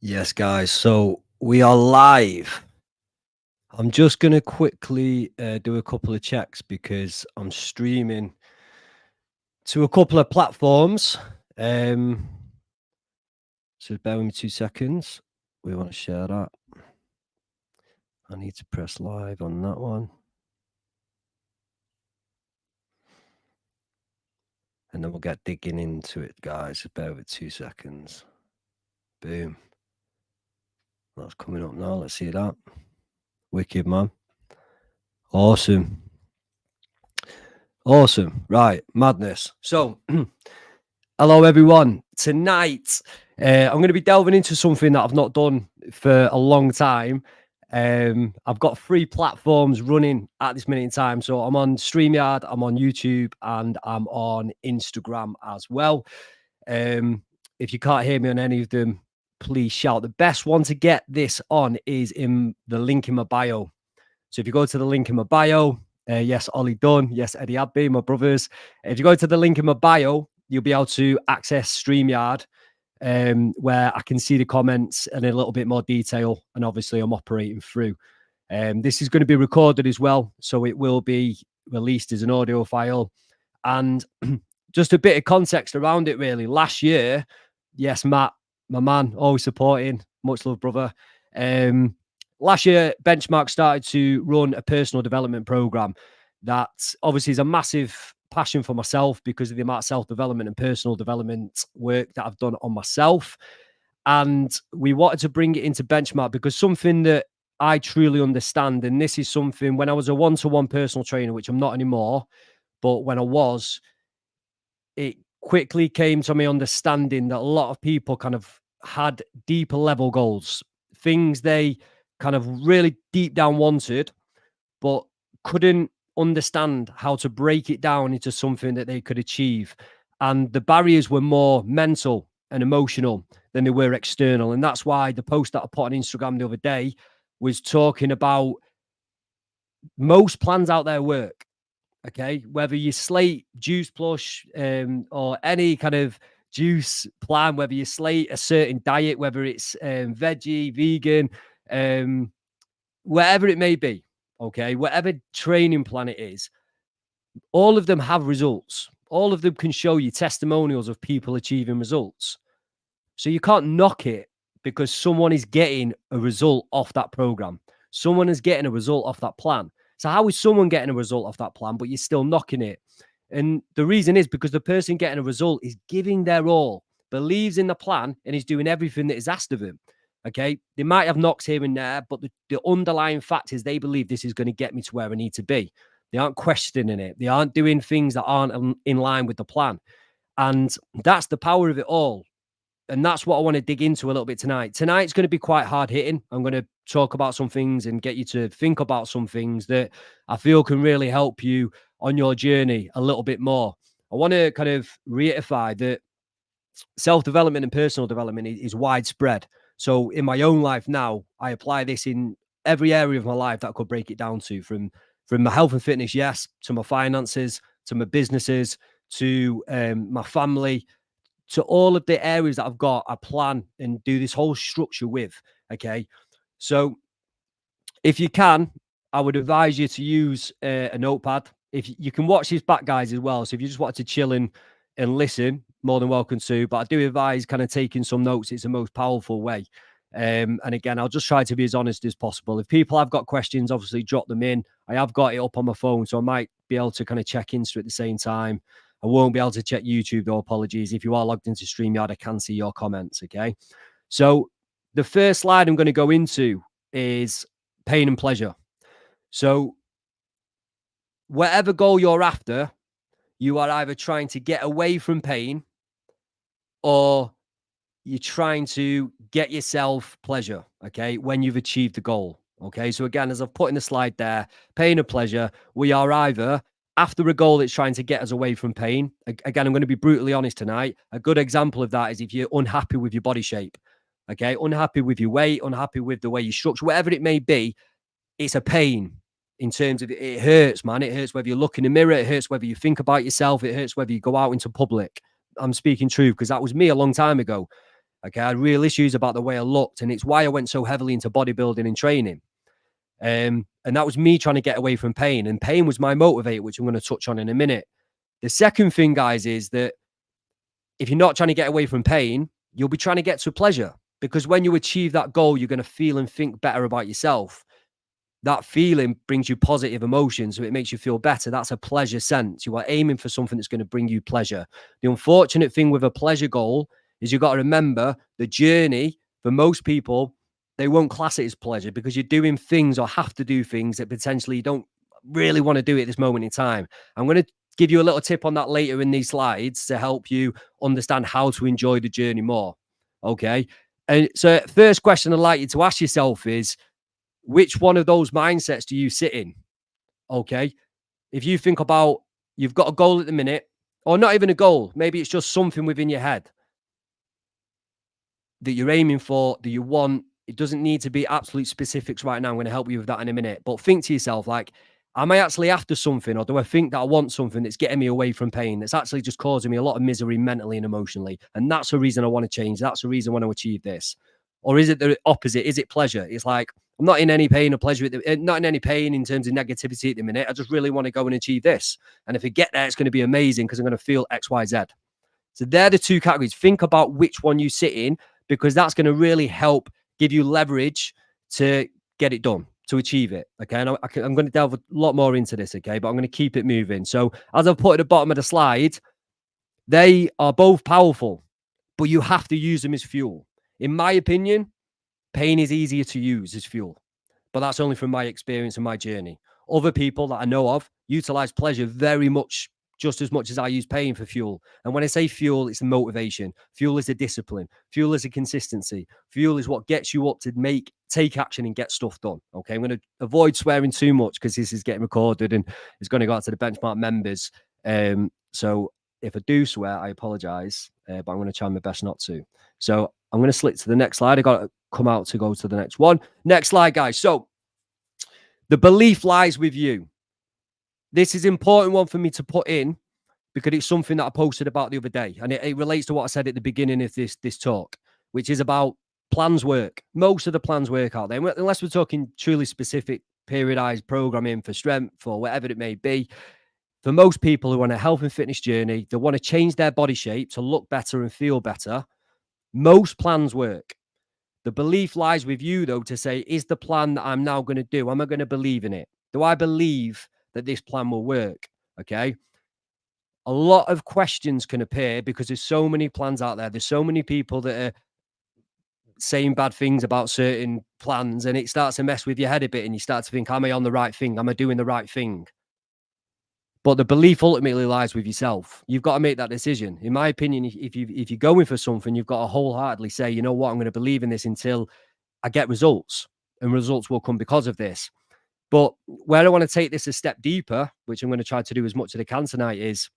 Yes, guys. So we are live. I'm just going to quickly do a couple of checks because I'm streaming to a couple of platforms. So bear with me 2 seconds. We want to share that. I need to press live on that one. And then we'll get digging into it, guys. So bear with 2 seconds. Boom. That's coming up now. Let's see that. Wicked, man. Awesome. Awesome. Right. Madness. So, hello, everyone. Tonight, I'm going to be delving into something that I've not done for a long time. I've got 3 platforms running at this minute in time. So I'm on StreamYard, I'm on YouTube, and I'm on Instagram as well. If you can't hear me on any of them, please shout. The best one to get this on is in the link in my bio. So if you go to the link in my bio, yes, Ollie Dunn, yes, Eddie Abby, my brothers. If you go to the link in my bio, you'll be able to access StreamYard, where I can see the comments in a little bit more detail. And obviously, I'm operating through. This is going to be recorded as well, so it will be released as an audio file. And just a bit of context around it, really. Last year, yes, Matt, my man, always supporting, much love, brother. Last year, Benchmark started to run a personal development program that obviously is a massive passion for myself because of the amount of self-development and personal development work that I've done on myself. And we wanted to bring it into Benchmark because something that I truly understand, and this is something when I was a one-to-one personal trainer, which I'm not anymore, but when I was, it quickly came to me understanding that a lot of people kind of had deeper level goals, things they kind of really deep down wanted, but couldn't understand how to break it down into something that they could achieve. And the barriers were more mental and emotional than they were external. And that's why the post that I put on Instagram the other day was talking about most plans out there work. Okay, whether you slate Juice Plus or any kind of juice plan, whether you slate a certain diet, whether it's veggie, vegan, whatever it may be, okay, whatever training plan it is, all of them have results. All of them can show you testimonials of people achieving results. So you can't knock it because someone is getting a result off that program. Someone is getting a result off that plan. So how is someone getting a result off that plan, but you're still knocking it? And the reason is because the person getting a result is giving their all, believes in the plan, and is doing everything that is asked of him. Okay. They might have knocks here and there, but the underlying fact is they believe this is going to get me to where I need to be. They aren't questioning it. They aren't doing things that aren't in line with the plan. And that's the power of it all. And that's what I want to dig into a little bit tonight. Tonight's going to be quite hard hitting. I'm going to talk about some things and get you to think about some things that I feel can really help you on your journey a little bit more. I want to kind of reiterate that self-development and personal development is widespread. So in my own life now, I apply this in every area of my life that I could break it down to, from my health and fitness, yes, to my finances, to my businesses, to my family, to all of the areas that I've got, I plan and do this whole structure with. Okay. So if you can, I would advise you to use a notepad. If you can watch these back, guys, as well. So if you just want to chill in and listen, more than welcome to. But I do advise kind of taking some notes. It's the most powerful way. And again, I'll just try to be as honest as possible. If people have got questions, obviously drop them in. I have got it up on my phone, so I might be able to kind of check into it at the same time. I won't be able to check YouTube, though. Apologies. If you are logged into StreamYard, I can see your comments. Okay. So the first slide I'm going to go into is pain and pleasure. So whatever goal you're after, you are either trying to get away from pain or you're trying to get yourself pleasure. Okay. When you've achieved the goal. Okay. So again, as I've put in the slide there, pain or pleasure, we are either after a goal that's trying to get us away from pain. Again, I'm going to be brutally honest tonight. A good example of that is if you're unhappy with your body shape, okay, unhappy with your weight, unhappy with the way you structure, whatever it may be, it's a pain in terms of it hurts, man. It hurts whether you look in the mirror. It hurts whether you think about yourself. It hurts whether you go out into public. I'm speaking truth because that was me a long time ago. Okay, I had real issues about the way I looked, and it's why I went so heavily into bodybuilding and training. And that was me trying to get away from pain, and pain was my motivator, which I'm going to touch on in a minute. The second thing, guys, is that if you're not trying to get away from pain, you'll be trying to get to pleasure, because when you achieve that goal, you're going to feel and think better about yourself. That feeling brings you positive emotions, so it makes you feel better. That's a pleasure sense. You are aiming for something that's going to bring you pleasure. The unfortunate thing with a pleasure goal is you've got to remember the journey. For most people, they won't class it as pleasure because you're doing things or have to do things that potentially you don't really want to do at this moment in time. I'm going to give you a little tip on that later in these slides to help you understand how to enjoy the journey more. Okay. And so first question I'd like you to ask yourself is, which one of those mindsets do you sit in? Okay. If you think about, you've got a goal at the minute, or not even a goal, maybe it's just something within your head that you're aiming for, that you want. It doesn't need to be absolute specifics right now. I'm going to help you with that in a minute. But think to yourself, like, am I actually after something, or do I think that I want something that's getting me away from pain, that's actually just causing me a lot of misery mentally and emotionally? And that's the reason I want to change. That's the reason I want to achieve this. Or is it the opposite? Is it pleasure? It's like, I'm not in any pain or pleasure, not in any pain in terms of negativity at the minute. I just really want to go and achieve this. And if I get there, it's going to be amazing because I'm going to feel X, Y, Z. So they're the two categories. Think about which one you sit in, because that's going to really help give you leverage to get it done, to achieve it. Okay. And I'm going to delve a lot more into this. Okay. But I'm going to keep it moving. So as I've put at the bottom of the slide, they are both powerful, but you have to use them as fuel. In my opinion, pain is easier to use as fuel, but that's only from my experience and my journey. Other people that I know of utilize pleasure very much, just as much as I use pain for fuel. And when I say fuel, it's the motivation. Fuel is the discipline. Fuel is the consistency. Fuel is what gets you up to take action and get stuff done. Okay, I'm going to avoid swearing too much because this is getting recorded and it's going to go out to the Benchmark members. So if I do swear, I apologize, but I'm going to try my best not to. So I'm going to slip to the next slide. I got to come out to go to the next one. Next slide, guys. So the belief lies with you. This is an important one for me to put in because it's something that I posted about the other day. And it relates to what I said at the beginning of this talk, which is about plans work. Most of the plans work out there, unless we're talking truly specific periodized programming for strength or whatever it may be. For most people who are on a health and fitness journey, they want to change their body shape to look better and feel better. Most plans work. The belief lies with you, though, to say, is the plan that I'm now going to do, am I going to believe in it? Do I believe that this plan will work? Okay. A lot of questions can appear because there's so many plans out there. There's so many people that are saying bad things about certain plans, and it starts to mess with your head a bit, and you start to think, am I on the right thing? Am I doing the right thing? But the belief ultimately lies with yourself. You've got to make that decision. In my opinion, if you're going for something, you've got to wholeheartedly say, you know what, I'm going to believe in this until I get results, and results will come because of this. But where I want to take this a step deeper, which I'm going to try to do as much as I can tonight, is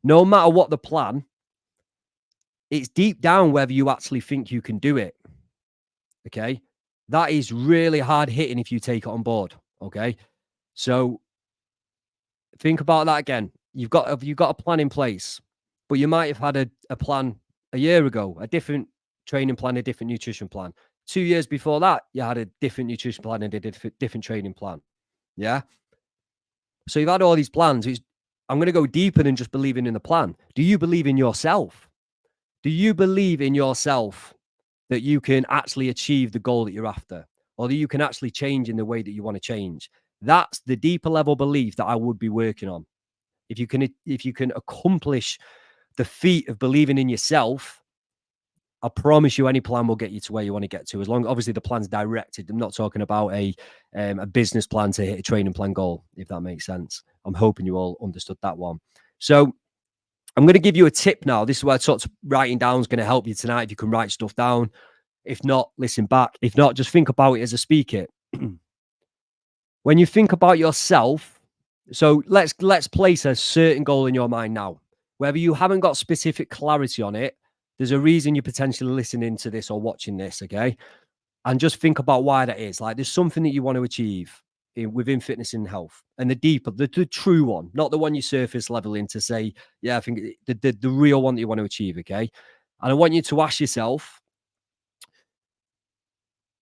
no matter what the plan, it's deep down whether you actually think you can do it. Okay. That is really hard hitting if you take it on board. Okay. So think about that again. You've got a plan in place, but you might have had a plan a year ago, a different training plan, a different nutrition plan. 2 years before that, you had a different nutrition plan and a different training plan. Yeah. So you've had all these plans. I'm going to go deeper than just believing in the plan. Do you believe in yourself? Do you believe in yourself that you can actually achieve the goal that you're after, or that you can actually change in the way that you want to change? That's the deeper level belief that I would be working on. If you can accomplish the feat of believing in yourself, I promise you any plan will get you to where you want to get to, as long obviously the plan's directed. I'm not talking about a business plan to hit a training plan goal, if that makes sense. I'm hoping you all understood that one. So I'm going to give you a tip now. This is where sort of writing down is going to help you tonight. If you can write stuff down, if not, listen back. If not, just think about it as I speak it. When you think about yourself, so let's place a certain goal in your mind now. Whether you haven't got specific clarity on it, there's a reason you're potentially listening to this or watching this, okay? And just think about why that is. Like, there's something that you want to achieve within fitness and health, and the deeper, the true one, not the one you surface level in to say, yeah, I think the real one that you want to achieve, okay? And I want you to ask yourself,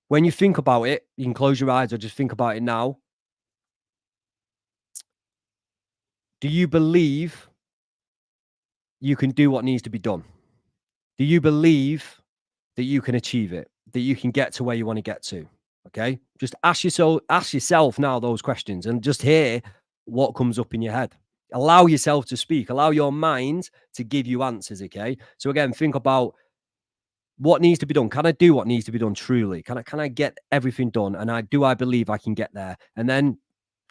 when you think about it, you can close your eyes or just think about it now. Do you believe you can do what needs to be done? Do you believe that you can achieve it, that you can get to where you want to get to? Okay. Just ask yourself now those questions and just hear what comes up in your head. Allow yourself to speak, allow your mind to give you answers. Okay. So again, think about what needs to be done. Can I do what needs to be done truly? Can I get everything done? And I believe I can get there? And then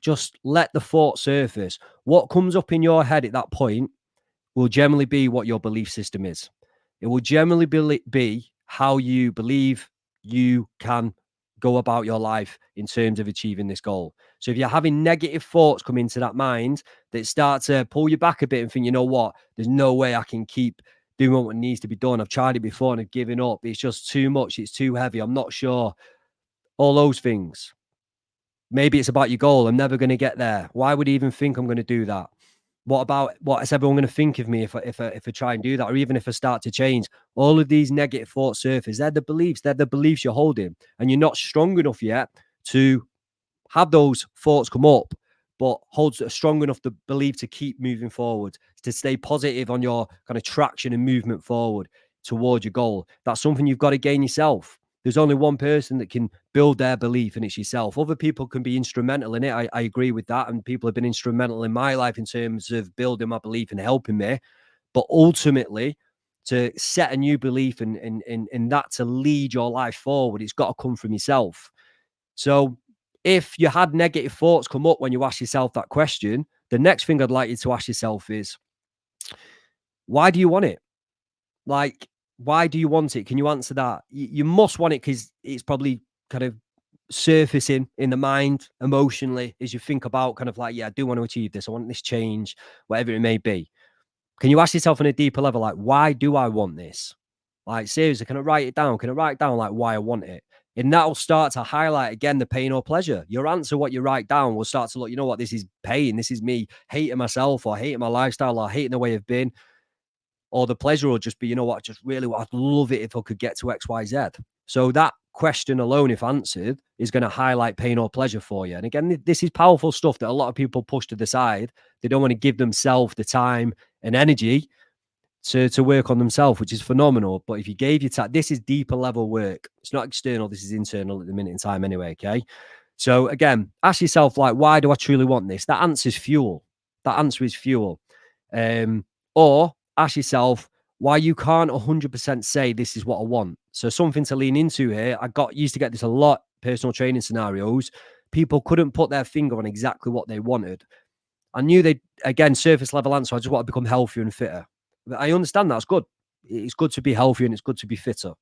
just let the thought surface. What comes up in your head at that point will generally be what your belief system is. It will generally be how you believe you can go about your life in terms of achieving this goal. So if you're having negative thoughts come into that mind that start to pull you back a bit and think, you know what, there's no way I can keep doing what needs to be done. I've tried it before and I've given up. It's just too much. It's too heavy. I'm not sure. All those things. Maybe it's about your goal. I'm never going to get there. Why would I even think I'm going to do that? What is everyone going to think of me if I try and do that, or even if I start to change? All of these negative thoughts surface. They're the beliefs you're holding, and you're not strong enough yet to have those thoughts come up, but holds a strong enough to believe to keep moving forward, to stay positive on your kind of traction and movement forward towards your goal. That's something you've got to gain yourself. There's only one person that can build their belief, and it's yourself. Other people can be instrumental in it. I agree with that. And people have been instrumental in my life in terms of building my belief and helping me. But ultimately, to set a new belief and that to lead your life forward, it's got to come from yourself. So if you had negative thoughts come up when you ask yourself that question, the next thing I'd like you to ask yourself is, why do you want it? Like, why do you want it? Can you answer that? You must want it because it's probably kind of surfacing in the mind emotionally as you think about kind of like, yeah, I do want to achieve this. I want this change, whatever it may be. Can you ask yourself on a deeper level, like, why do I want this? Like, seriously, can I write it down? Can I write down like why I want it? And that'll start to highlight again the pain or pleasure. Your answer, what you write down, will start to look, you know what, this is pain. This is me hating myself or hating my lifestyle or hating the way I've been. Or the pleasure will just be, you know what, just really, I'd love it if I could get to X, Y, Z. So that question alone, if answered, is going to highlight pain or pleasure for you. And again, this is powerful stuff that a lot of people push to the side. They don't want to give themselves the time and energy to work on themselves, which is phenomenal. But if you gave your time, this is deeper level work. It's not external. This is internal at the minute in time anyway. Okay. So again, ask yourself, like, why do I truly want this? That answer is fuel. That answer is fuel. Or ask yourself why you can't 100% say this is what I want. So something to lean into here. Used to get this a lot, personal training scenarios. People couldn't put their finger on exactly what they wanted. I knew again, surface level answer, I just want to become healthier and fitter. I understand that's good. It's good to be healthier and it's good to be fitter.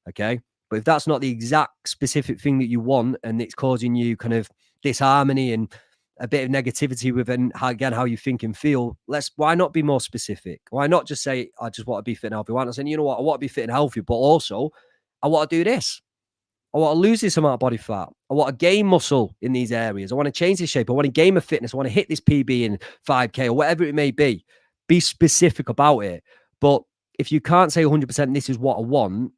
Okay. But if that's not the exact specific thing that you want and it's causing you kind of disharmony and a bit of negativity within how you think and feel, why not be more specific? Why not just say, I just want to be fit and healthy? Why not say, you know what, I want to be fit and healthy, but also I want to do this. I want to lose this amount of body fat. I want to gain muscle in these areas. I want to change this shape. I want to gain my fitness. I want to hit this PB in 5K or whatever it may be. Be specific about it. But if you can't say 100% this is what I want,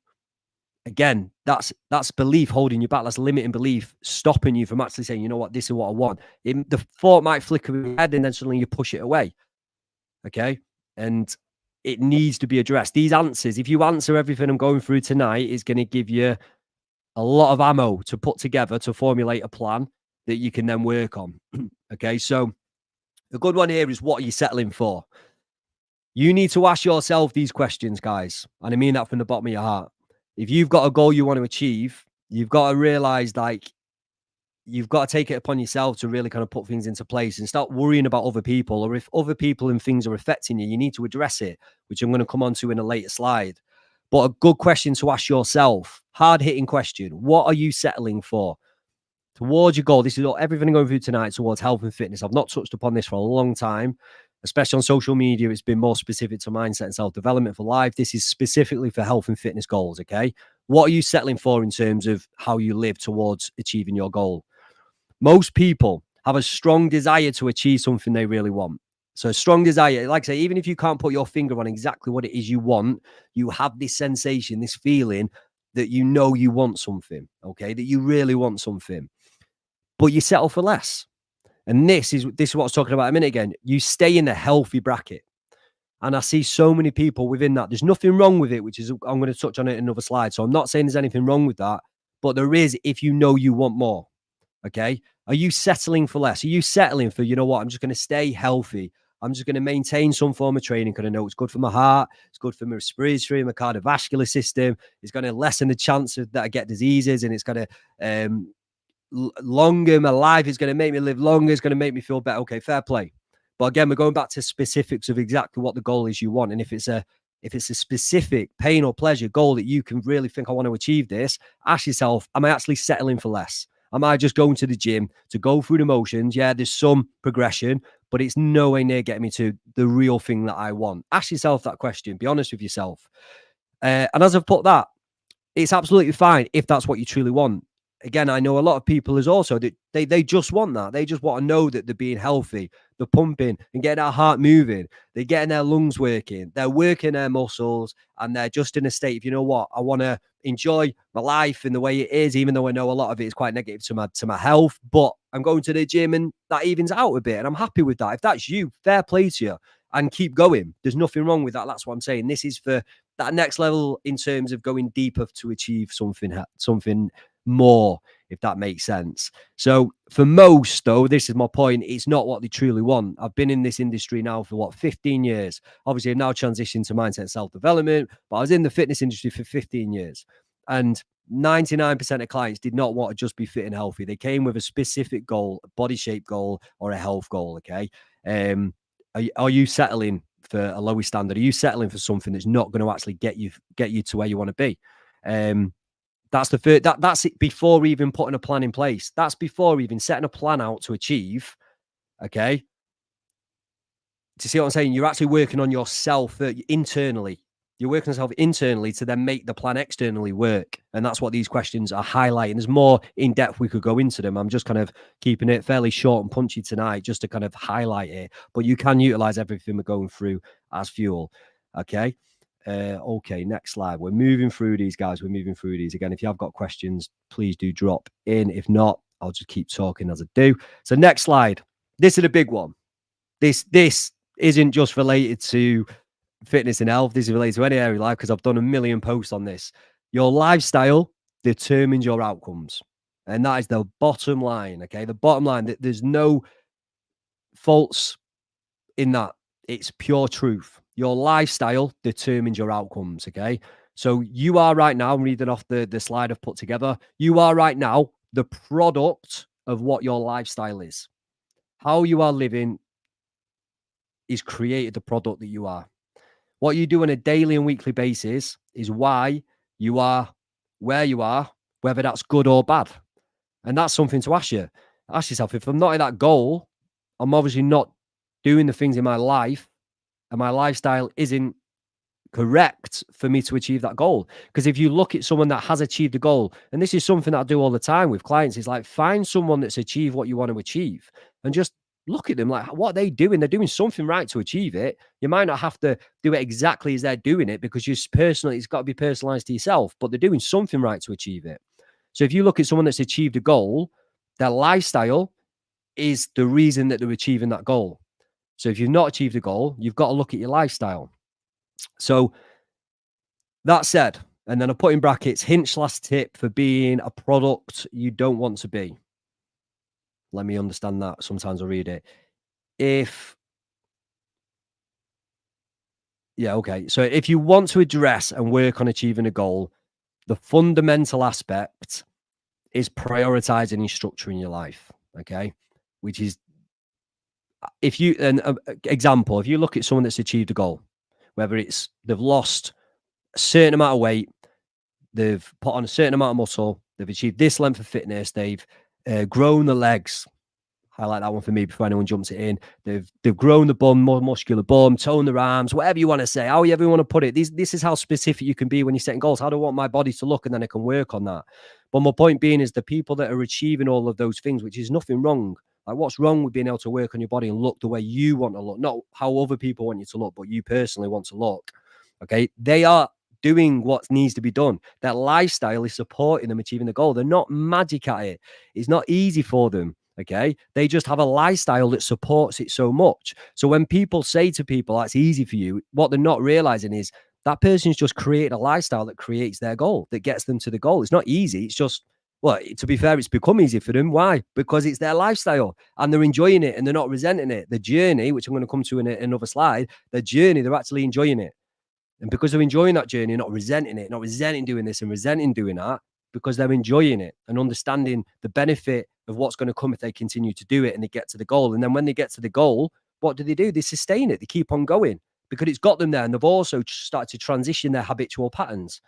again, that's belief holding you back. That's limiting belief, stopping you from actually saying, you know what, this is what I want. The thought might flicker in your head and then suddenly you push it away. Okay. And it needs to be addressed. These answers, if you answer everything I'm going through tonight, is going to give you a lot of ammo to put together to formulate a plan that you can then work on. Okay. So the good one here is, what are you settling for? You need to ask yourself these questions, guys. And I mean that from the bottom of your heart. If you've got a goal you want to achieve, you've got to realize, like, you've got to take it upon yourself to really kind of put things into place and start worrying about other people, or if other people and things are affecting you, you need to address it, which I'm going to come on to in a later slide. But a good question to ask yourself, hard-hitting question, what are you settling for towards your goal? This is everything I'm going through tonight towards health and fitness. I've not touched upon this for a long time, especially on social media. It's been more specific to mindset and self-development for life. This is specifically for health and fitness goals, okay? What are you settling for in terms of how you live towards achieving your goal? Most people have a strong desire to achieve something they really want. So strong desire, like I say, even if you can't put your finger on exactly what it is you want, you have this sensation, this feeling that you know you want something, okay, that you really want something, but you settle for less. And this is what I was talking about a minute ago. You stay in a healthy bracket. And I see so many people within that. There's nothing wrong with it, which is, I'm going to touch on it in another slide. So I'm not saying there's anything wrong with that, but there is if you know you want more. Okay. Are you settling for less? Are you settling for, you know what, I'm just going to stay healthy. I'm just going to maintain some form of training because I know it's good for my heart. It's good for my respiratory, my cardiovascular system. It's going to lessen the chance that I get diseases, and it's going to longer my life. It's going to make me live longer. It's going to make me feel better. Okay, fair play. But again, we're going back to specifics of exactly what the goal is you want. And if it's a specific pain or pleasure goal that you can really think, I want to achieve this, ask yourself, am I actually settling for less? Am I just going to the gym to go through the motions? Yeah, there's some progression, but it's nowhere near getting me to the real thing that I want. Ask yourself that question. Be honest with yourself. And as I've put that, it's absolutely fine if that's what you truly want. Again, I know a lot of people is also that they just want that. They just want to know that they're being healthy, they're pumping and getting their heart moving, they're getting their lungs working, they're working their muscles, and they're just in a state of, you know what, I want to enjoy my life in the way it is, even though I know a lot of it is quite negative to my health, but I'm going to the gym and that evens out a bit, and I'm happy with that. If that's you, fair play to you, and keep going. There's nothing wrong with that. That's what I'm saying. This is for that next level in terms of going deeper to achieve something more, if that makes sense. So for most, though, this is my point, it's not what they truly want. I've been in this industry now for 15 years. Obviously, I've now transitioned to mindset and self-development, but I was in the fitness industry for 15 years. And 99% of clients did not want to just be fit and healthy. They came with a specific goal, a body shape goal, or a health goal. Okay. Are you settling for a lower standard? Are you settling for something that's not going to actually get you to where you want to be? That's the first, that's it before even putting a plan in place. That's before even setting a plan out to achieve. Okay. Do you see what I'm saying? You're actually working on yourself internally. You're working on yourself internally to then make the plan externally work. And that's what these questions are highlighting. There's more in depth we could go into them. I'm just kind of keeping it fairly short and punchy tonight just to kind of highlight it. But you can utilize everything we're going through as fuel. Okay. Okay, next slide. We're moving through these, guys. We're moving through these. Again, if you have got questions, please do drop in. If not, I'll just keep talking as I do. So next slide. This is a big one. This isn't just related to fitness and health. This is related to any area of life because I've done a million posts on this. Your lifestyle determines your outcomes. And that is the bottom line, okay? The bottom line, there's no false in that. It's pure truth. Your lifestyle determines your outcomes, okay? So you are right now, I'm reading off the slide I've put together, you are right now the product of what your lifestyle is. How you are living is created the product that you are. What you do on a daily and weekly basis is why you are where you are, whether that's good or bad. And that's something to ask yourself. If I'm not at that goal, I'm obviously not doing the things in my life, and my lifestyle isn't correct for me to achieve that goal. Because if you look at someone that has achieved a goal, and this is something that I do all the time with clients, is like, find someone that's achieved what you want to achieve and just look at them like, what are they doing? They're doing something right to achieve it. You might not have to do it exactly as they're doing it because it's got to be personalized to yourself, but they're doing something right to achieve it. So if you look at someone that's achieved a goal, their lifestyle is the reason that they're achieving that goal. So if you've not achieved a goal, you've got to look at your lifestyle. So that said, and then I put in brackets, hint/last tip for being a product you don't want to be. Let me understand that. Sometimes I read it. So if you want to address and work on achieving a goal, the fundamental aspect is prioritizing and structuring your life. Okay. Which is, if you look at someone that's achieved a goal, whether it's they've lost a certain amount of weight, they've put on a certain amount of muscle, they've achieved this length of fitness, they've grown the legs. Highlight that one for me before anyone jumps it in. They've grown the bum, more muscular bum, toned their arms, whatever you want to say, however you want to put it. This is how specific you can be when you're setting goals. How do I want my body to look? And then I can work on that. But my point being is the people that are achieving all of those things, which is nothing wrong. Like, what's wrong with being able to work on your body and look the way you want to look, not how other people want you to look, but you personally want to look? Okay. They are doing what needs to be done. Their lifestyle is supporting them achieving the goal. They're not magic at it. It's not easy for them. Okay. They just have a lifestyle that supports it so much. So when people say to people, that's easy for you, what they're not realizing is that person's just created a lifestyle that creates their goal, that gets them to the goal. It's not easy. It's just, well, to be fair, it's become easy for them. Why? Because it's their lifestyle and they're enjoying it and they're not resenting it. The journey, which I'm going to come to in another slide, the journey, they're actually enjoying it. And because they're enjoying that journey, not resenting it, not resenting doing this and resenting doing that, because they're enjoying it and understanding the benefit of what's going to come if they continue to do it and they get to the goal. And then when they get to the goal, what do? They sustain it. They keep on going because it's got them there. And they've also started to transition their habitual patterns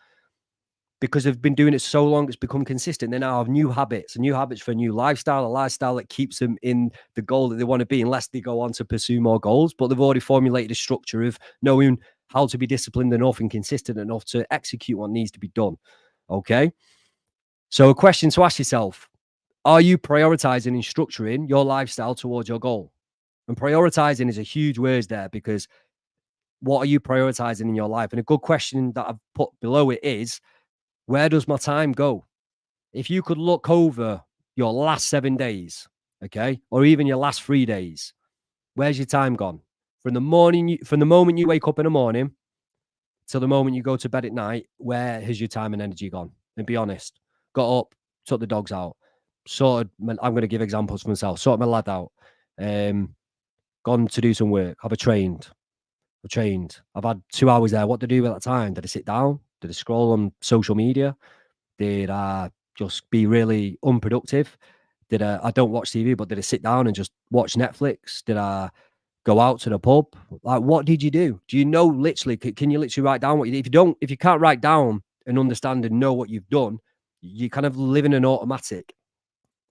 because they've been doing it so long, it's become consistent. They now have new habits for a new lifestyle, a lifestyle that keeps them in the goal that they want to be, unless they go on to pursue more goals. But they've already formulated a structure of knowing how to be disciplined enough and consistent enough to execute what needs to be done. Okay. So a question to ask yourself, are you prioritizing and structuring your lifestyle towards your goal? And prioritizing is a huge word there, because what are you prioritizing in your life? And a good question that I've put below it is, where does my time go? If you could look over your last 7 days, okay, or even your last 3 days, where's your time gone? From the moment you wake up in the morning till the moment you go to bed at night, where has your time and energy gone? And be honest. Got up, took the dogs out, sorted. I'm going to give examples for myself. Sorted my lad out, gone to do some work. I've trained. I've had 2 hours there. What to do at that time? Did I sit down? Did I scroll on social media? Did I just be really unproductive? Did I don't watch TV, but did I sit down and just watch Netflix? Did I go out to the pub? Like, what did you do? Do you know, literally, can you literally write down what you did? If you can't write down and understand and know what you've done, you kind of live in an automatic.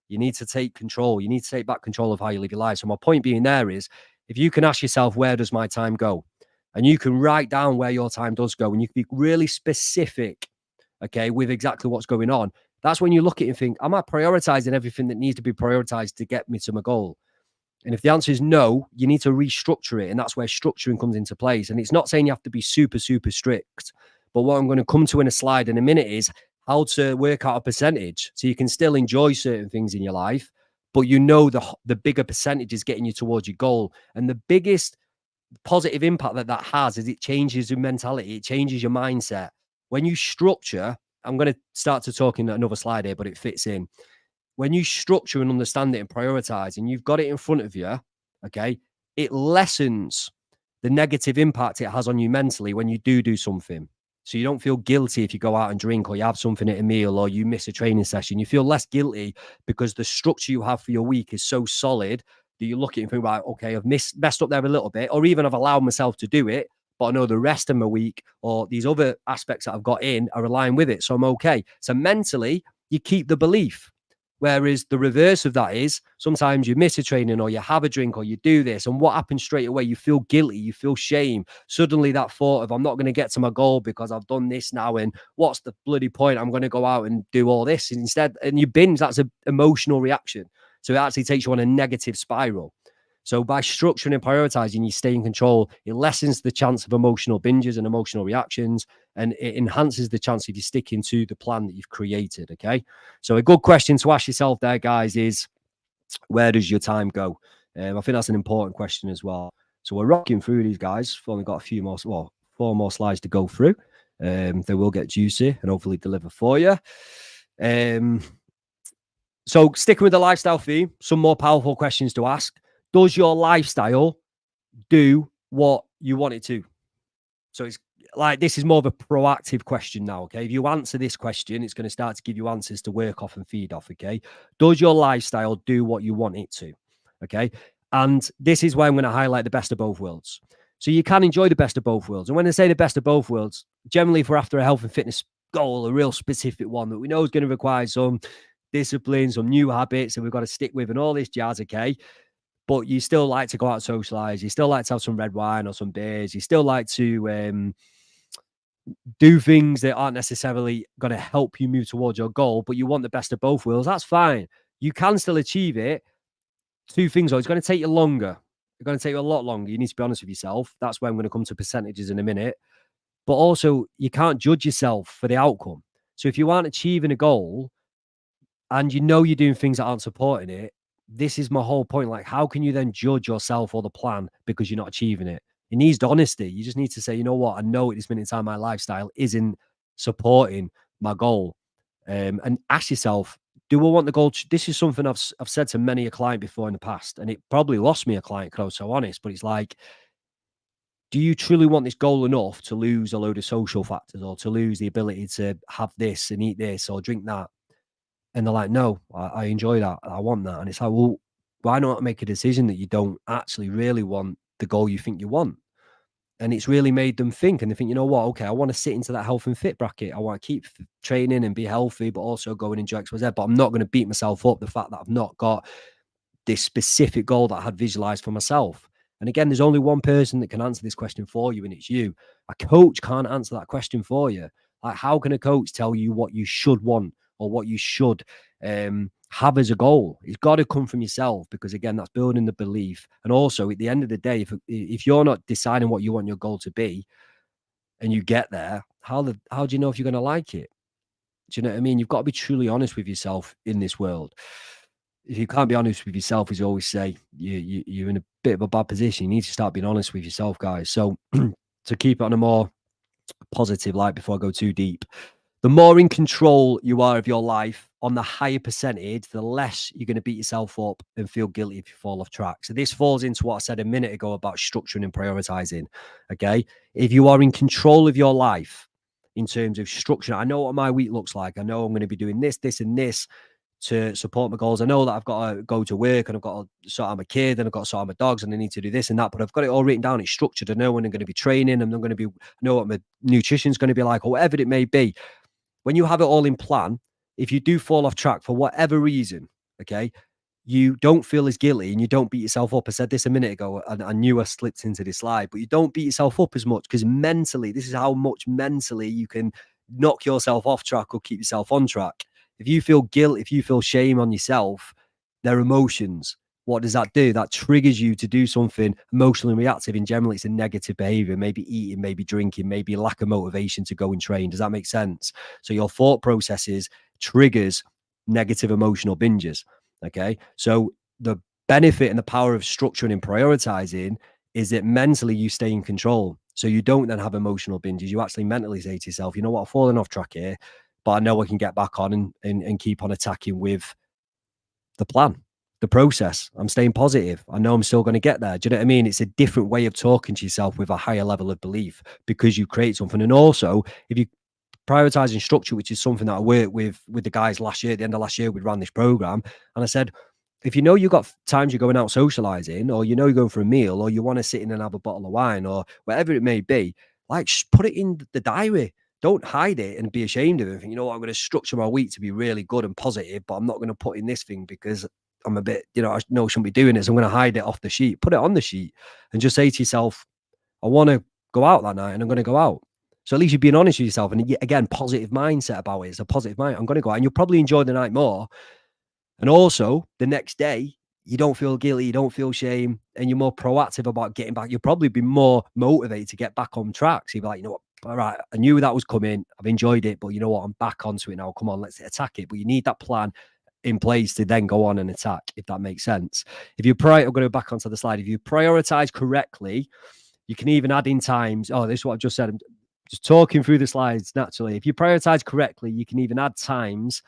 You need to take control. You need to take back control of how you live your life. So my point being there is, if you can ask yourself, where does my time go? And you can write down where your time does go, and you can be really specific, okay, with exactly what's going on. That's when you look at it and think, am I prioritizing everything that needs to be prioritized to get me to my goal? And if the answer is no, you need to restructure it. And that's where structuring comes into place. And it's not saying you have to be super, super strict. But what I'm going to come to in a slide in a minute is how to work out a percentage so you can still enjoy certain things in your life, but you know the bigger percentage is getting you towards your goal. And the biggest positive impact that has is it changes your mentality. It changes your mindset. When you structure, I'm going to start to talk in another slide here, but it fits in. When you structure and understand it and prioritize, and you've got it in front of you, okay, it lessens the negative impact it has on you mentally when you do something. So you don't feel guilty if you go out and drink, or you have something at a meal, or you miss a training session. You feel less guilty because the structure you have for your week is so solid that you look at it and think, right, okay, I've messed up there a little bit, or even I've allowed myself to do it, but I know the rest of my week or these other aspects that I've got in are aligned with it. So I'm okay. So mentally, you keep the belief. Whereas the reverse of that is sometimes you miss a training, or you have a drink, or you do this. And what happens straight away? You feel guilty. You feel shame. Suddenly that thought of, I'm not going to get to my goal because I've done this now. And what's the bloody point? I'm going to go out and do all this instead. And you binge. That's an emotional reaction. So it actually takes you on a negative spiral. So by structuring and prioritizing, you stay in control. It lessens the chance of emotional binges and emotional reactions, and it enhances the chance of you sticking to the plan that you've created. Okay. So a good question to ask yourself there, guys, is where does your time go? I think that's an important question as well. So we're rocking through these, guys. We've only got a few more, 4 more slides to go through. They will get juicy and hopefully deliver for you. So sticking with the lifestyle theme, some more powerful questions to ask. Does your lifestyle do what you want it to? So it's like, this is more of a proactive question now, okay? If you answer this question, it's going to start to give you answers to work off and feed off, okay? Does your lifestyle do what you want it to, okay? And this is where I'm going to highlight the best of both worlds. So you can enjoy the best of both worlds. And when I say the best of both worlds, generally if we're after a health and fitness goal, a real specific one that we know is going to require some discipline, some new habits that we've got to stick with and all this jazz, okay? But you still like to go out and socialize. You still like to have some red wine or some beers. You still like to do things that aren't necessarily going to help you move towards your goal, but you want the best of both worlds. That's fine. You can still achieve it two things are, it's going to take you longer. It's going to take you a lot longer. You need to be honest with yourself. That's where I'm going to come to percentages in a minute. But also, you can't judge yourself for the outcome. So if you aren't achieving a goal and you know you're doing things that aren't supporting it, this is my whole point. Like, how can you then judge yourself or the plan because you're not achieving it? It needs honesty. You just need to say, you know what? I know at this minute in time, my lifestyle isn't supporting my goal. And ask yourself, do I want the goal? This is something I've said to many a client before in the past, and it probably lost me a client because I was so honest, but it's like, do you truly want this goal enough to lose a load of social factors or to lose the ability to have this and eat this or drink that? And they're like, no, I enjoy that. I want that. And it's like, well, why not make a decision that you don't actually really want the goal you think you want? And it's really made them think, and they think, you know what? Okay, I want to sit into that health and fit bracket. I want to keep training and be healthy, but also go and enjoy XYZ. But I'm not going to beat myself up the fact that I've not got this specific goal that I had visualized for myself. And again, there's only one person that can answer this question for you, and it's you. A coach can't answer that question for you. Like, how can a coach tell you what you should want or what you should have as a goal? It's got to come from yourself, because again, that's building the belief. And also, at the end of the day, if you're not deciding what you want your goal to be, and you get there, how do you know if you're going to like it? Do you know what I mean? You've got to be truly honest with yourself in this world. If you can't be honest with yourself, as you always say, you're in a bit of a bad position. You need to start being honest with yourself, guys. So to keep it on a more positive light before I go too deep, the more in control you are of your life on the higher percentage, the less you're going to beat yourself up and feel guilty if you fall off track. So this falls into what I said a minute ago about structuring and prioritizing. Okay. If you are in control of your life in terms of structure, I know what my week looks like. I know I'm going to be doing this, this, and this to support my goals. I know that I've got to go to work and I've got to sort out my kid and I've got to sort out my dogs and I need to do this and that, but I've got it all written down. It's structured. I know when I'm going to be training. I'm not going to be, I know what my nutrition's going to be like or whatever it may be. When you have it all in plan, if you do fall off track for whatever reason, okay, you don't feel as guilty and you don't beat yourself up. I said this a minute ago and I knew I slipped into this slide, but you don't beat yourself up as much because mentally, this is how much mentally you can knock yourself off track or keep yourself on track. If you feel guilt, if you feel shame on yourself, they're emotions. What does that do? That triggers you to do something emotionally reactive. In general, it's a negative behavior, maybe eating, maybe drinking, maybe lack of motivation to go and train. Does that make sense? So your thought processes triggers negative emotional binges. Okay. So the benefit and the power of structuring and prioritizing is that mentally you stay in control. So you don't then have emotional binges. You actually mentally say to yourself, you know what, I've fallen off track here, but I know I can get back on and keep on attacking with the plan, the process. I'm staying positive. I know I'm still going to get there. Do you know what I mean? It's a different way of talking to yourself with a higher level of belief because you create something. And also, if you prioritizing structure, which is something that I worked with the guys last year, at the end of last year, we ran this program. And I said, if you know you've got times you're going out socializing, or you know you're going for a meal, or you want to sit in and have a bottle of wine, or whatever it may be, like just put it in the diary. Don't hide it and be ashamed of it. Think, you know what, I'm going to structure my week to be really good and positive, but I'm not going to put in this thing because I'm a bit, you know, I know I shouldn't be doing this. I'm going to hide it off the sheet. Put it on the sheet and just say to yourself, I want to go out that night and I'm going to go out. So at least you're being honest with yourself. And again, positive mindset about it. It's a positive mind. I'm going to go out and you'll probably enjoy the night more. And also the next day, you don't feel guilty, you don't feel shame, and you're more proactive about getting back. You'll probably be more motivated to get back on track. So you'll be like, you know what, all right, I knew that was coming. I've enjoyed it, but you know what, I'm back onto it now. Come on, let's attack it. But you need that plan in place to then go on and attack, if that makes sense. If you I'm going to go back onto the slide. If you prioritize correctly, you can even add in times. Oh, this is what I've just said. I'm just talking through the slides naturally. If you prioritize correctly, you can even add times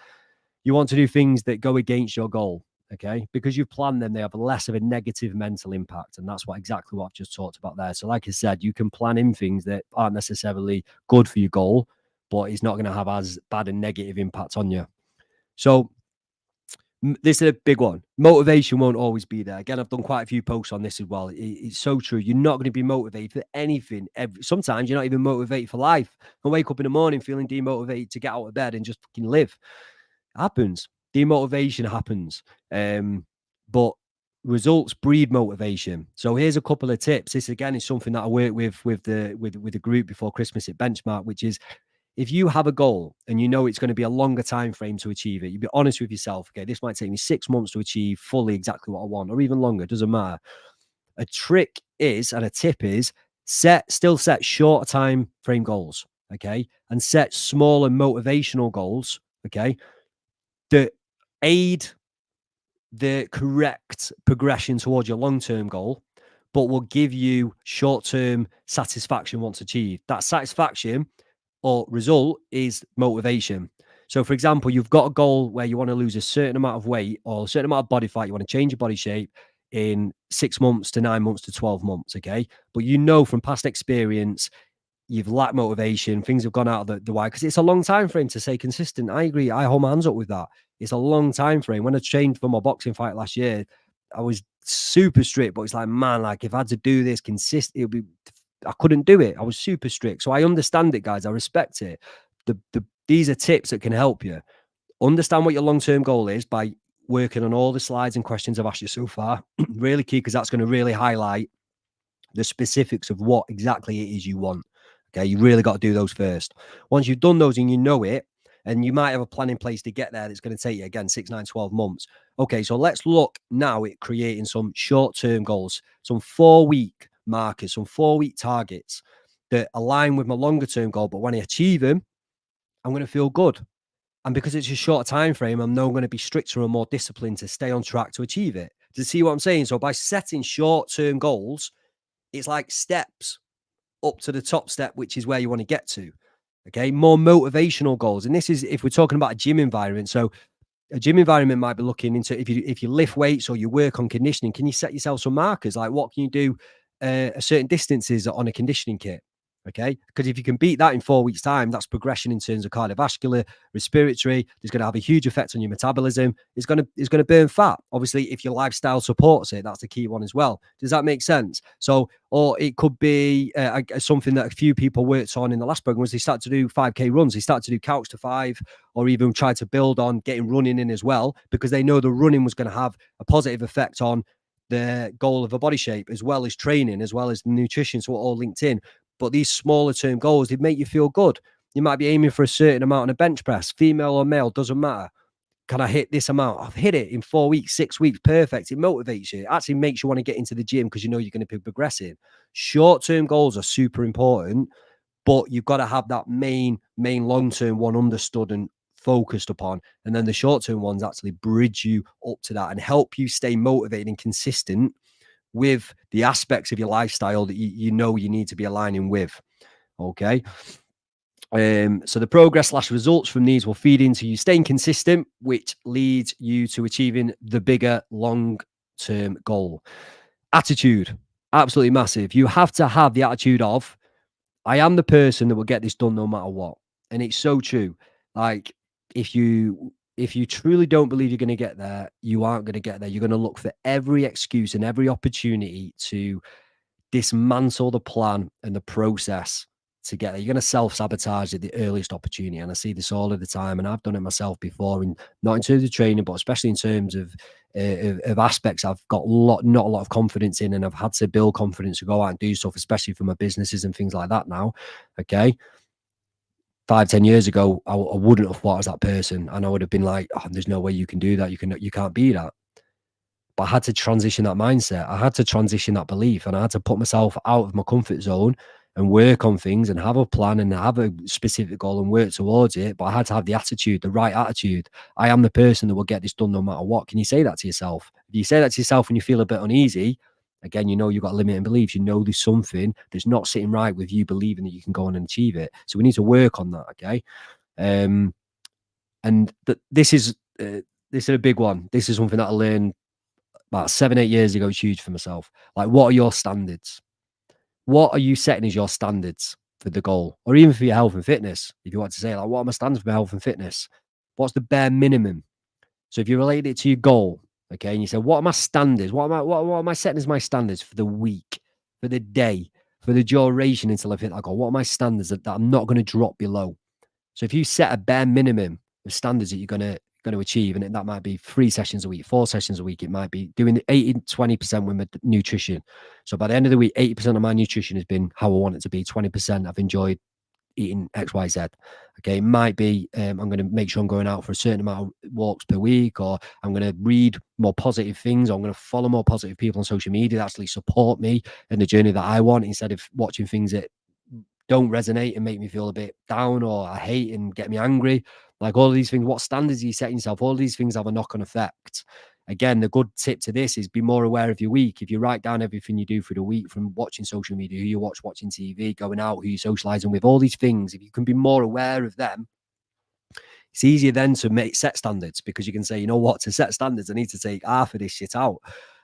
you want to do things that go against your goal. Okay, because you've planned them, they have less of a negative mental impact. And that's exactly what I've just talked about there. So like I said, you can plan in things that aren't necessarily good for your goal, but it's not going to have as bad a negative impact on you. So this is a big one. Motivation won't always be there. Again, I've done quite a few posts on this as well. It's so true. You're not going to be motivated for anything. Sometimes you're not even motivated for life. I wake up in the morning feeling demotivated to get out of bed and just fucking live. It happens. Demotivation happens. But results breed motivation. So here's a couple of tips. This again is something that I work with the group before Christmas at Benchmark, which is if you have a goal and you know it's going to be a longer time frame to achieve it, you be honest with yourself. Okay, this might take me 6 months to achieve fully exactly what I want, or even longer. It doesn't matter. A trick is, and a tip is, still set shorter time frame goals. Okay, and set smaller motivational goals. Okay, that aid the correct progression towards your long-term goal, but will give you short-term satisfaction once achieved. That satisfaction or result is motivation. So, for example, you've got a goal where you want to lose a certain amount of weight or a certain amount of body fat. You want to change your body shape in 6 months to 9 months to 12 months. Okay. But you know from past experience, you've lacked motivation, things have gone out of the way because it's a long time frame to stay consistent. I agree. I hold my hands up with that. It's a long time frame. When I trained for my boxing fight last year, I was super strict, but it's like, man, like if I had to do this consistent, I couldn't do it. I was super strict. So I understand it, guys. I respect it. These are tips that can help you. Understand what your long-term goal is by working on all the slides and questions I've asked you so far. Really key, because that's going to really highlight the specifics of what exactly it is you want. Okay, you really got to do those first. Once you've done those and you know it, and you might have a plan in place to get there that's going to take you, again, 6, 9, 12 months. Okay, so let's look now at creating some short-term goals, some 4-week markers, some 4-week targets that align with my longer-term goal. But when I achieve them, I'm going to feel good. And because it's a shorter time frame, I'm now going to be stricter and more disciplined to stay on track to achieve it. Do you see what I'm saying? So by setting short-term goals, it's like steps up to the top step, which is where you want to get to. Okay, more motivational goals. And this is if we're talking about a gym environment. So a gym environment might be looking into if you lift weights or you work on conditioning, can you set yourself some markers? Like what can you do certain distances on a conditioning kit? Okay, because if you can beat that in 4 weeks' time, that's progression in terms of cardiovascular, respiratory. It's going to have a huge effect on your metabolism. It's going to burn fat. Obviously, if your lifestyle supports it, that's the key one as well. Does that make sense? So, or it could be something that a few people worked on in the last program was they start to do 5K runs. They start to do couch to 5, or even try to build on getting running in as well, because they know the running was going to have a positive effect on the goal of a body shape, as well as training, as well as nutrition. So all linked in. But these smaller term goals, they make you feel good. You might be aiming for a certain amount on a bench press, female or male, doesn't matter. Can I hit this amount? I've hit it in 4 weeks, 6 weeks. Perfect. It motivates you. It actually makes you want to get into the gym because you know you're going to be progressing. Short-term goals are super important, but you've got to have that main long-term one understood and focused upon. And then the short-term ones actually bridge you up to that and help you stay motivated and consistent with the aspects of your lifestyle that you know you need to be aligning with. Okay. So the progress / results from these will feed into you staying consistent, which leads you to achieving the bigger long-term goal. Attitude, absolutely massive. You have to have the attitude of, I am the person that will get this done no matter what. And it's so true. Like if you truly don't believe you're going to get there, you aren't going to get there. You're going to look for every excuse and every opportunity to dismantle the plan and the process to get there. You're going to self-sabotage at the earliest opportunity. And I see this all of the time. And I've done it myself before, and not in terms of training, but especially in terms of aspects I've got not a lot of confidence in, and I've had to build confidence to go out and do stuff, especially for my businesses and things like that now. Okay. 5, 10 years ago, I wouldn't have thought I was that person. And I would have been like, oh, there's no way you can do that. You can't be that. But I had to transition that mindset. I had to transition that belief, and I had to put myself out of my comfort zone and work on things and have a plan and have a specific goal and work towards it. But I had to have the attitude, the right attitude. I am the person that will get this done no matter what. Can you say that to yourself? If you say that to yourself when you feel a bit uneasy, again, you know you've got limiting beliefs. You know there's something that's not sitting right with you believing that you can go on and achieve it. So we need to work on that, okay? And this is a big one. This is something that I learned about 7, 8 years ago. It's huge for myself. Like, what are your standards? What are you setting as your standards for the goal, or even for your health and fitness? If you want to say, like, what are my standards for my health and fitness? What's the bare minimum? So if you relate it to your goal, okay, and you say, what are my standards? What am I setting as my standards for the week, for the day, for the duration until I hit that goal? What are my standards that I'm not going to drop below? So if you set a bare minimum of standards that you're going to achieve, and that might be 3 sessions a week, 4 sessions a week, it might be doing 80-20% with my nutrition. So by the end of the week, 80% of my nutrition has been how I want it to be. 20% I've enjoyed eating XYZ. Okay, it might be I'm going to make sure I'm going out for a certain amount of walks per week, or I'm going to read more positive things, or I'm going to follow more positive people on social media that actually support me in the journey that I want, instead of watching things that don't resonate and make me feel a bit down, or I hate and get me angry. Like all of these things, what standards are you setting yourself? All of these things have a knock-on effect. Again, the good tip to this is be more aware of your week. If you write down everything you do through the week, from watching social media, who you watching TV, going out, who you're socializing with, all these things, if you can be more aware of them, it's easier then to set standards, because you can say, you know what, to set standards, I need to take half of this shit out.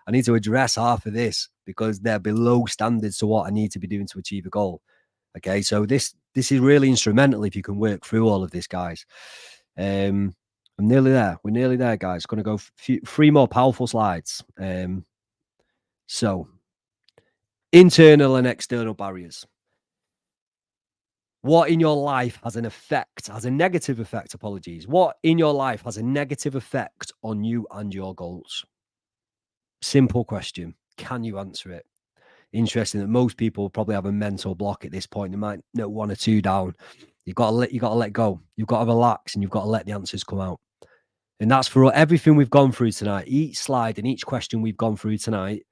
I need to address half of this because they're below standards to what I need to be doing to achieve a goal. Okay, so this is really instrumental if you can work through all of this, guys. I'm nearly there. We're nearly there, guys. Going to go three more powerful slides. So, internal and external barriers. What in your life has a negative effect, what in your life has a negative effect on you and your goals? Simple question. Can you answer it? Interesting that most people probably have a mental block at this point. They might know one or two down. You got to let go. You've got to relax, and you've got to let the answers come out. And that's for everything we've gone through tonight. Each slide and each question we've gone through tonight,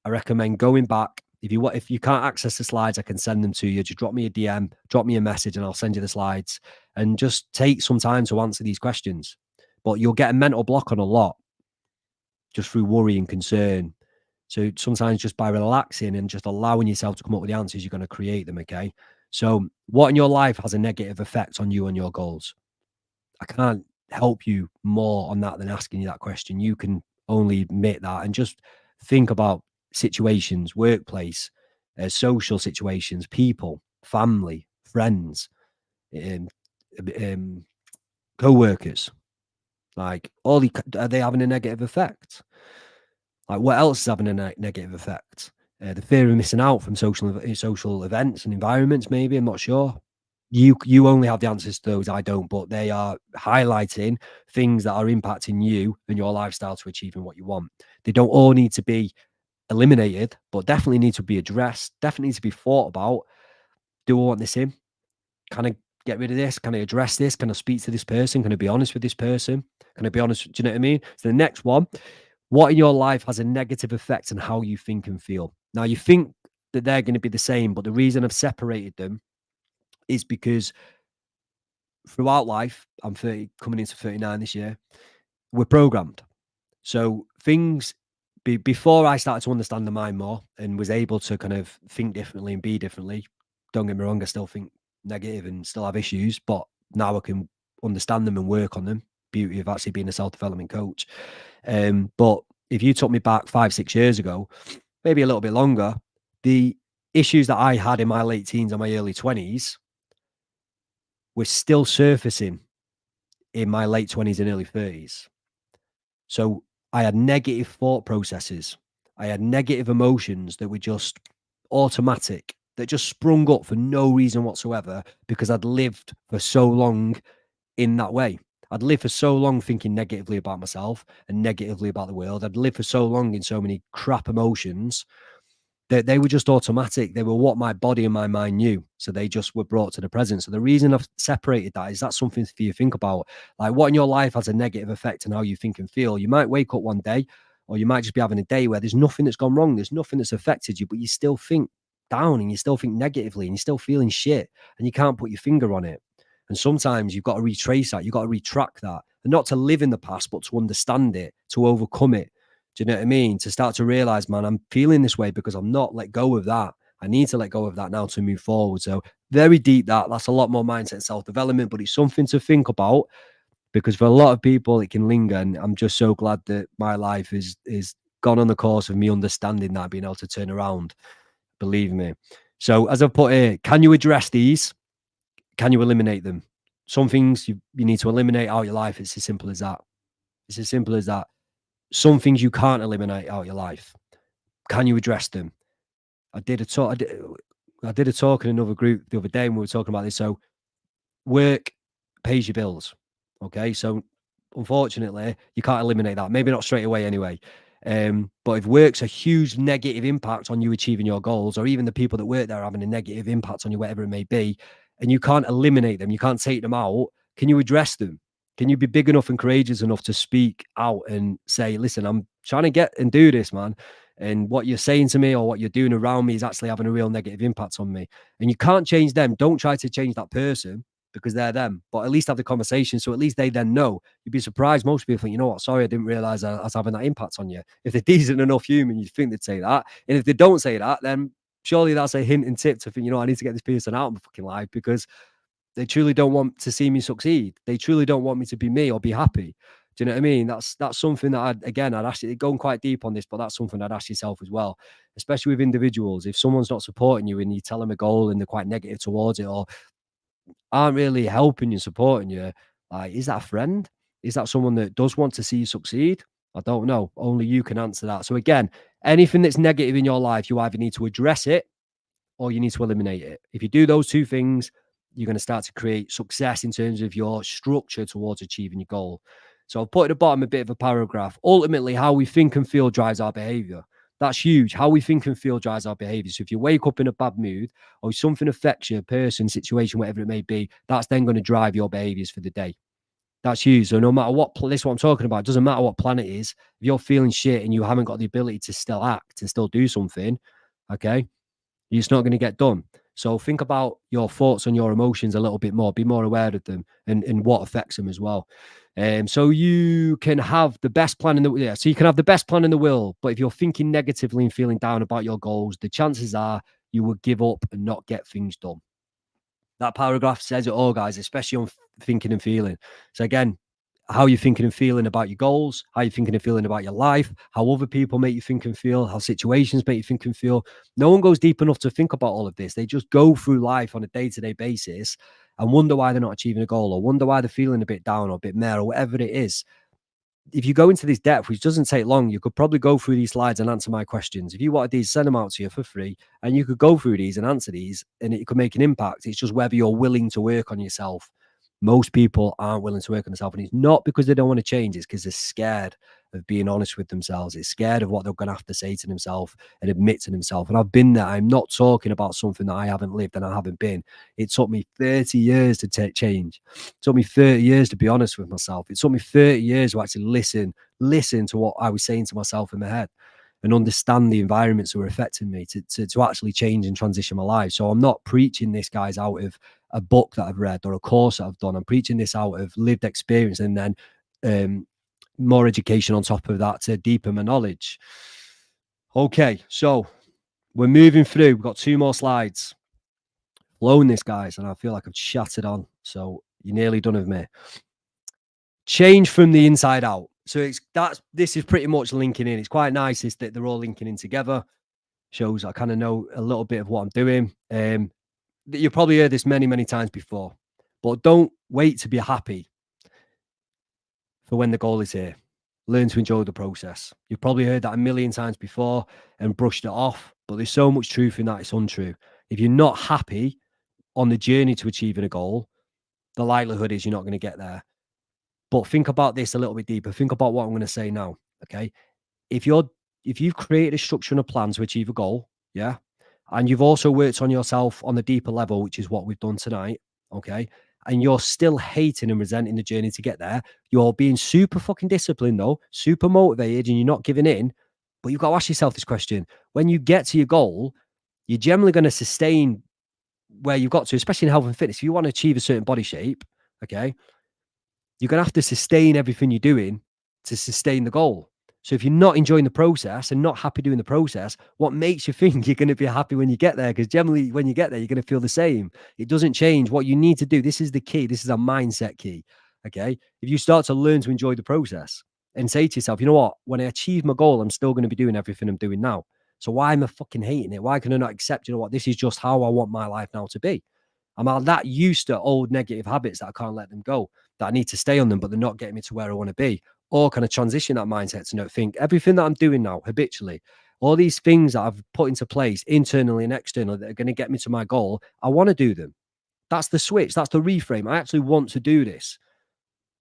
I recommend going back. If you can't access the slides, I can send them to you. Just drop me a DM, drop me a message, and I'll send you the slides. And just take some time to answer these questions. But you'll get a mental block on a lot just through worry and concern. So sometimes just by relaxing and just allowing yourself to come up with the answers, you're going to create them, okay? So what in your life has a negative effect on you and your goals? I can't help you more on that than asking you that question. You can only admit that, and just think about situations, workplace, social situations, people, family, friends, co-workers. Like, are they having a negative effect? Like, what else is having a negative effect? The fear of missing out from social events and environments, maybe. I'm not sure. You only have the answers to those. I don't, but they are highlighting things that are impacting you and your lifestyle to achieving what you want. They don't all need to be eliminated, but definitely need to be addressed. Definitely need to be thought about. Do I want this in? Can I get rid of this? Can I address this? Can I speak to this person? Can I be honest with this person? Can I be honest? Do you know what I mean? So the next one. What in your life has a negative effect on how you think and feel? Now, you think that they're going to be the same, but the reason I've separated them is because throughout life, I'm 30, coming into 39 this year, we're programmed. So things, before I started to understand the mind more and was able to kind of think differently and be differently, don't get me wrong, I still think negative and still have issues, but now I can understand them and work on them. Beauty of actually being a self-development coach. But if you took me back 5-6 years ago, maybe a little bit longer, the issues that I had in my late teens and my early 20s were still surfacing in my late 20s and early 30s. So I had negative thought processes. I had negative emotions that were just automatic, that just sprung up for no reason whatsoever, because I'd lived for so long in that way. I'd lived for so long thinking negatively about myself and negatively about the world. I'd lived for so long in so many crap emotions that they were just automatic. They were what my body and my mind knew. So they just were brought to the present. So the reason I've separated that is that's something for you to think about. Like, what in your life has a negative effect on how you think and feel? You might wake up one day, or you might just be having a day where there's nothing that's gone wrong. There's nothing that's affected you, but you still think down and you still think negatively and you're still feeling shit and you can't put your finger on it. And sometimes you've got to retrace that. You've got to retract that, and not to live in the past, but to understand it, to overcome it. Do you know what I mean? To start to realize, man, I'm feeling this way because I'm not let go of that. I need to let go of that now to move forward. So very deep that's a lot more mindset and self-development, but it's something to think about, because for a lot of people it can linger. And I'm just so glad that my life is gone on the course of me understanding that, being able to turn around. Believe me. So as I've put here, can you address these? Can you eliminate them? Some things you need to eliminate out of your life. It's as simple as that. It's as simple as that. Some things you can't eliminate out of your life. Can you address them? I did a talk in another group the other day, and we were talking about this. So work pays your bills. Okay. So unfortunately, you can't eliminate that. Maybe not straight away anyway. But if work's a huge negative impact on you achieving your goals, or even the people that work there having a negative impact on you, whatever it may be, and you can't eliminate them, you can't take them out, can you address them? Can you be big enough and courageous enough to speak out and say, listen, I'm trying to get and do this, man. And what you're saying to me or what you're doing around me is actually having a real negative impact on me. And you can't change them. Don't try to change that person because they're them, but at least have the conversation. So at least they then know. You'd be surprised. Most people think, you know what, sorry, I didn't realize I was having that impact on you. If they're decent enough human, you'd think they'd say that. And if they don't say that, then surely that's a hint and tip to think, you know, I need to get this person out of my fucking life because they truly don't want to see me succeed. They truly don't want me to be me or be happy. Do you know what I mean? That's something that I'd actually going quite deep on this, but that's something I'd ask yourself as well, especially with individuals. If someone's not supporting you and you tell them a goal and they're quite negative towards it or aren't really helping you, supporting you, like, is that a friend? Is that someone that does want to see you succeed? I don't know. Only you can answer that. So again, anything that's negative in your life, you either need to address it or you need to eliminate it. If you do those two things, you're going to start to create success in terms of your structure towards achieving your goal. So I've put at the bottom a bit of a paragraph. Ultimately, how we think and feel drives our behavior. That's huge. How we think and feel drives our behavior. So if you wake up in a bad mood or something affects you, person, situation, whatever it may be, that's then going to drive your behaviors for the day. That's huge. So no matter what, this is what I'm talking about. It doesn't matter what plan it is. If you're feeling shit and you haven't got the ability to still act and still do something, okay, it's not going to get done. So think about your thoughts and your emotions a little bit more. Be more aware of them and what affects them as well. So you can have the best plan in the So you can have the best plan in the world, but if you're thinking negatively and feeling down about your goals, the chances are you will give up and not get things done. That paragraph says it all, guys, especially on thinking and feeling. So again, how you're thinking and feeling about your goals, how you're thinking and feeling about your life, how other people make you think and feel, how situations make you think and feel. No one goes deep enough to think about all of this. They just go through life on a day-to-day basis and wonder why they're not achieving a goal or wonder why they're feeling a bit down or a bit meh or whatever it is. If you go into this depth, which doesn't take long, you could probably go through these slides and answer my questions. If you wanted these, send them out to you for free and you could go through these and answer these and it could make an impact. It's just whether you're willing to work on yourself. Most people aren't willing to work on themselves, and it's not because they don't want to change. It's because they're scared of being honest with themselves. It's scared of what they're going to have to say to themselves and admit to themselves. And I've been there. I'm not talking about something that I haven't lived and I haven't been. It took me 30 years to take change. It took me 30 years to be honest with myself. It took me 30 years to actually listen to what I was saying to myself in my head and understand the environments that were affecting me to actually change and transition my life. So I'm not preaching this, guys, out of a book that I've read or a course that I've done. I'm preaching this out of lived experience and then more education on top of that to deepen my knowledge. Okay, so we're moving through. We've got 2 more slides. Blown this, guys, and I feel like I've chatted on. So you're nearly done with me. Change from the inside out. So this is pretty much linking in. It's quite nice is that they're all linking in together. Shows I kind of know a little bit of what I'm doing. You've probably heard this many, many times before, but don't wait to be happy for when the goal is here. Learn to enjoy the process. You've probably heard that a million times before and brushed it off, but there's so much truth in that it's untrue. If you're not happy on the journey to achieving a goal, the likelihood is you're not going to get there. But think about this a little bit deeper. Think about what I'm going to say now. Okay. If you've created a structure and a plan to achieve a goal, yeah, and you've also worked on yourself on the deeper level, which is what we've done tonight, okay, and you're still hating and resenting the journey to get there, you're being super fucking disciplined though, super motivated, and you're not giving in, but you've got to ask yourself this question. When you get to your goal, you're generally going to sustain where you've got to, especially in health and fitness. If you want to achieve a certain body shape, okay, you're going to have to sustain everything you're doing to sustain the goal. So if you're not enjoying the process and not happy doing the process, what makes you think you're going to be happy when you get there? Because generally when you get there, you're going to feel the same. It doesn't change. What you need to do, this is the key. This is a mindset key. Okay. If you start to learn to enjoy the process and say to yourself, you know what, when I achieve my goal, I'm still going to be doing everything I'm doing now. So why am I fucking hating it? Why can I not accept, you know what, this is just how I want my life now to be? I'm that used to old negative habits that I can't let them go, that I need to stay on them, but they're not getting me to where I want to be. Or can I transition that mindset to not think everything that I'm doing now habitually, all these things that I've put into place internally and externally that are going to get me to my goal, I want to do them. That's the switch. That's the reframe. I actually want to do this.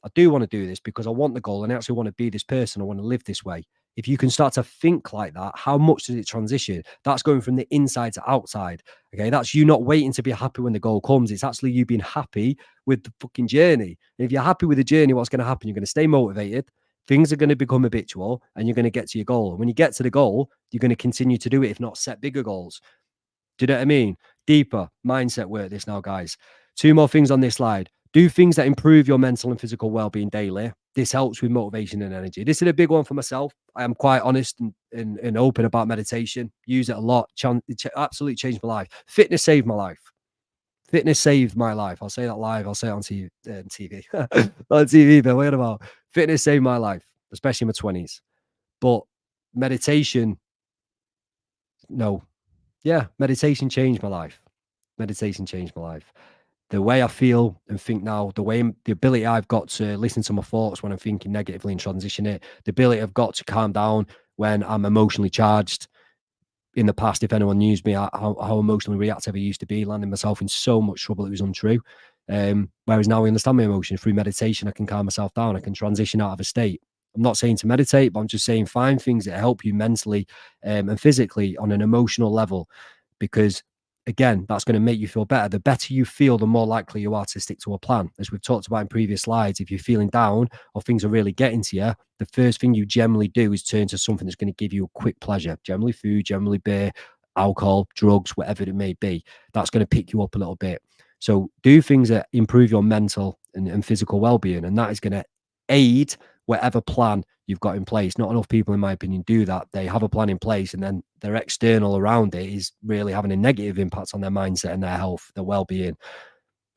I do want to do this because I want the goal and I actually want to be this person. I want to live this way. if you can start to think like that, how much does it transition? That's going from the inside to outside. Okay. That's you not waiting to be happy when the goal comes. It's actually you being happy with the fucking journey. And if you're happy with the journey, what's going to happen? You're going to stay motivated. Things are going to become habitual and you're going to get to your goal. And when you get to the goal, you're going to continue to do it, if not set bigger goals. Do you know what I mean? Deeper mindset work this now, guys. 2 more things on this slide. Do things that improve your mental and physical well-being daily. This helps with motivation and energy. This is a big one for myself. I am quite honest and open about meditation. Use it a lot. It absolutely changed my life. Fitness saved my life. Fitness saved my life. I'll say that live. I'll say it on TV. On TV, but what about fitness saved my life, especially in my 20s. But meditation, no. Yeah, meditation changed my life. Meditation changed my life. The way I feel and think now, the ability I've got to listen to my thoughts when I'm thinking negatively and transition it, the ability I've got to calm down when I'm emotionally charged. In the past, if anyone knew me, how emotionally reactive I used to be, landing myself in so much trouble, it was untrue. Whereas now I understand my emotions through meditation, I can calm myself down, I can transition out of a state. I'm not saying to meditate, but I'm just saying find things that help you mentally and physically on an emotional level, because again, that's going to make you feel better. The better you feel, the more likely you are to stick to a plan. As we've talked about in previous slides, if you're feeling down or things are really getting to you, the first thing you generally do is turn to something that's going to give you a quick pleasure, generally food, generally beer, alcohol, drugs, whatever it may be. That's going to pick you up a little bit. So do things that improve your mental and physical well-being, and that is going to aid whatever plan you've got in place. Not enough people, in my opinion, do that. They have a plan in place and then their external around it is really having a negative impact on their mindset and their health, their well-being.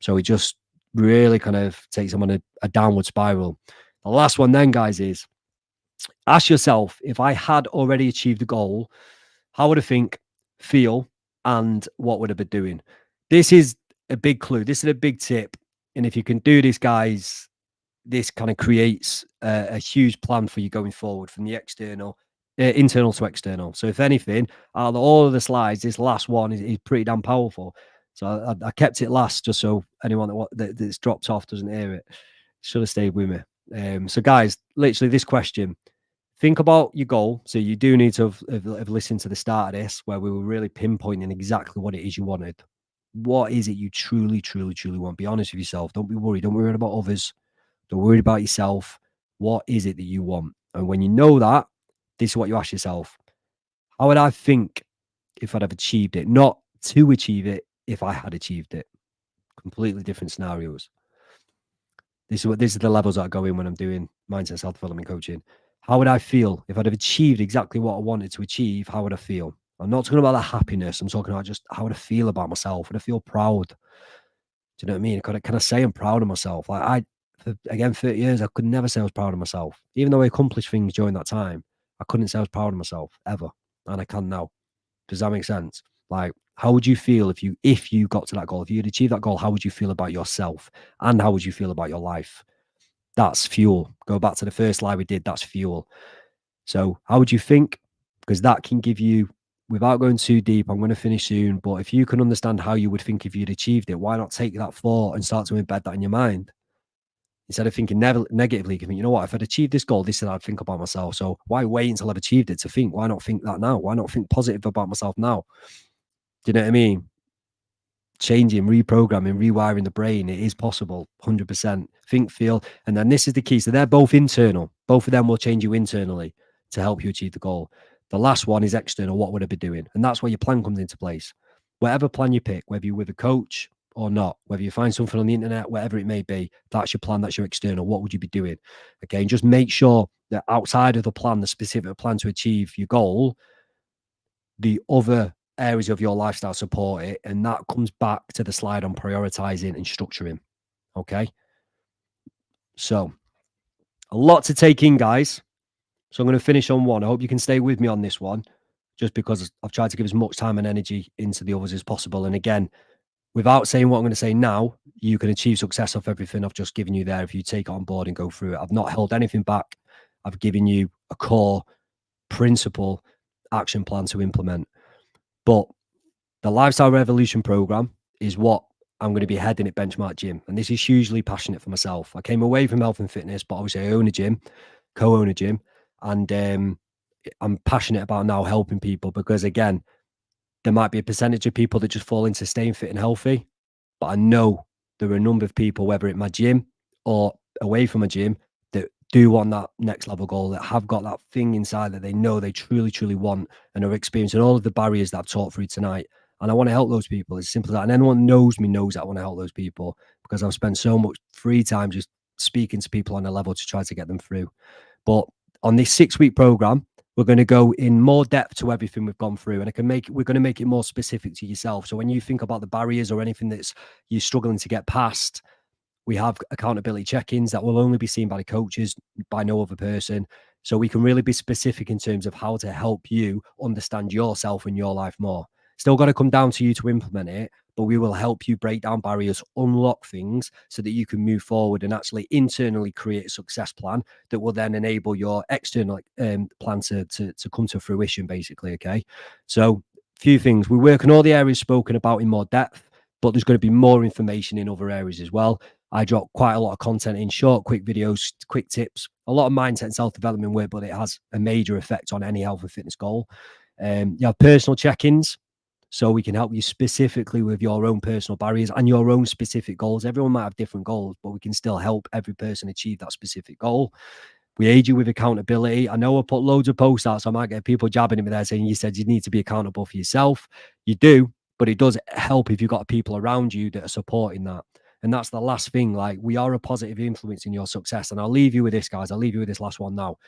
So it just really kind of takes them on a downward spiral. The last one then, guys, is ask yourself, if I had already achieved the goal, how would I think, feel, and what would I be doing? This is a big clue. This is a big tip. And if you can do this, guys, this kind of creates a huge plan for you going forward from the internal to external. So if anything, out of all of the slides, this last one is pretty damn powerful. So I kept it last just so anyone that's dropped off doesn't hear it. Should have stayed with me. So guys, literally this question, think about your goal. So you do need to have listened to the start of this where we were really pinpointing exactly what it is you wanted. What is it you truly, truly, truly want? Be honest with yourself. Don't be worried. Don't worry about others. Don't worry about yourself. What is it that you want? And when you know that, this is what you ask yourself. How would I think if I'd have achieved it? Not to achieve it, if I had achieved it. Completely different scenarios. This is the levels that I go in when I'm doing mindset self-development coaching. How would I feel if I'd have achieved exactly what I wanted to achieve? How would I feel? I'm not talking about the happiness. I'm talking about just how would I feel about myself? Would I feel proud? Do you know what I mean? Can I say I'm proud of myself? Like for, again, 30 years, I could never say I was proud of myself. Even though I accomplished things during that time, I couldn't say I was proud of myself ever. And I can now. Does that make sense? Like, how would you feel if you got to that goal? If you'd achieved that goal, how would you feel about yourself? And how would you feel about your life? That's fuel. Go back to the first slide we did. That's fuel. So how would you think? Because that can give you, without going too deep, I'm going to finish soon, but if you can understand how you would think if you'd achieved it, why not take that thought and start to embed that in your mind? Instead of thinking negatively, you can think, you know what, if I'd achieved this goal, this is how I'd think about myself. So why wait until I've achieved it to think? Why not think that now? Why not think positive about myself now? Do you know what I mean? Changing, reprogramming, rewiring the brain, it is possible, 100%. Think, feel, and then this is the key. So they're both internal. Both of them will change you internally to help you achieve the goal. The last one is external. What would I be doing? And that's where your plan comes into place. Whatever plan you pick, whether you're with a coach or not, whether you find something on the internet, whatever it may be, that's your plan, that's your external. What would you be doing? Okay, and just make sure that outside of the plan, the specific plan to achieve your goal, the other areas of your lifestyle support it. And that comes back to the slide on prioritizing and structuring. Okay, so a lot to take in, guys. So I'm going to finish on one. I hope you can stay with me on this one, just because I've tried to give as much time and energy into the others as possible. And again, without saying what I'm going to say now, you can achieve success off everything I've just given you there if you take it on board and go through it. I've not held anything back. I've given you a core principle action plan to implement. But the Lifestyle Revolution program is what I'm going to be heading at Benchmark Gym. And this is hugely passionate for myself. I came away from health and fitness, but obviously I own a gym, co-own a gym. And I'm passionate about now helping people, because again, there might be a percentage of people that just fall into staying fit and healthy, but I know there are a number of people, whether at my gym or away from a gym, that do want that next level goal, that have got that thing inside that they know they truly, truly want, and are experiencing all of the barriers that I've talked through tonight. And I want to help those people. It's simple as that. And anyone knows me knows that I want to help those people, because I've spent so much free time just speaking to people on a level to try to get them through. But on this 6-week program, we're going to go in more depth to everything we've gone through, and we're going to make it more specific to yourself. So when you think about the barriers or anything that's you're struggling to get past, we have accountability check-ins that will only be seen by the coaches, by no other person. So we can really be specific in terms of how to help you understand yourself and your life more. Still got to come down to you to implement it, but we will help you break down barriers, unlock things so that you can move forward and actually internally create a success plan that will then enable your external plan to come to fruition, basically. Okay. So few things. We work on all the areas spoken about in more depth, but there's going to be more information in other areas as well. I drop quite a lot of content in short, quick videos, quick tips, a lot of mindset and self-development work, but it has a major effect on any health and fitness goal. You have personal check-ins, so we can help you specifically with your own personal barriers and your own specific goals. Everyone might have different goals, but we can still help every person achieve that specific goal. We aid you with accountability. I know I put loads of posts out, so I might get people jabbing at me there saying, you said you need to be accountable for yourself. You do, but it does help if you've got people around you that are supporting that. And that's the last thing. Like, we are a positive influence in your success. And I'll leave you with this, guys. I'll leave you with this last one now.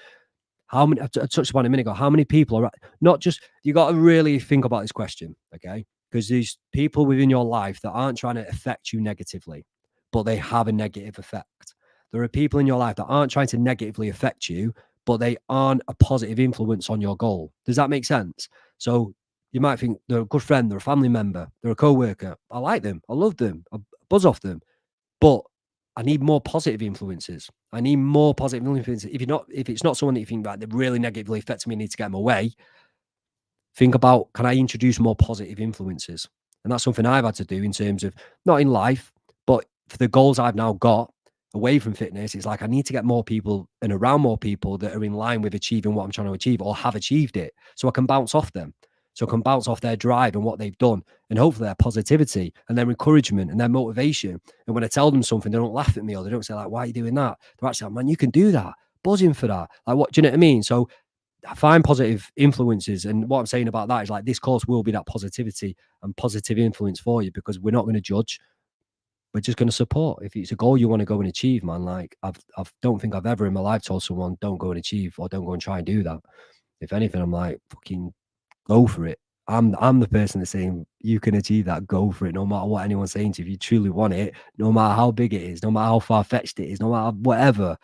How many, I touched upon a minute ago, how many people are not just, you got to really think about this question, okay? Because there's people within your life that aren't trying to affect you negatively, but they have a negative effect. There are people in your life that aren't trying to negatively affect you, but they aren't a positive influence on your goal. Does that make sense? So you might think they're a good friend, they're a family member, they're a co-worker. I like them, I love them, I buzz off them, but I need more positive influences. I need more positive influences. If it's not someone that you think that they're really negatively affecting me, I need to get them away. Think about, can I introduce more positive influences? And that's something I've had to do in terms of, not in life, but for the goals I've now got away from fitness. It's like, I need to get more people and around more people that are in line with achieving what I'm trying to achieve or have achieved it, so I can bounce off them. So I can bounce off their drive and what they've done, and hopefully their positivity and their encouragement and their motivation. And when I tell them something, they don't laugh at me, or they don't say like, why are you doing that? They're actually like, man, you can do that. Buzzing for that. Like, what, do you know what I mean? So I find positive influences. And what I'm saying about that is, like, this course will be that positivity and positive influence for you, because we're not going to judge. We're just going to support. If it's a goal you want to go and achieve, man, like, I don't think I've ever in my life told someone, don't go and achieve, or don't go and try and do that. If anything, I'm like, fucking go for it. I'm the person that's saying, you can achieve that, go for it, no matter what anyone's saying to you. If you truly want it, no matter how big it is, no matter how far-fetched it is, no matter whatever,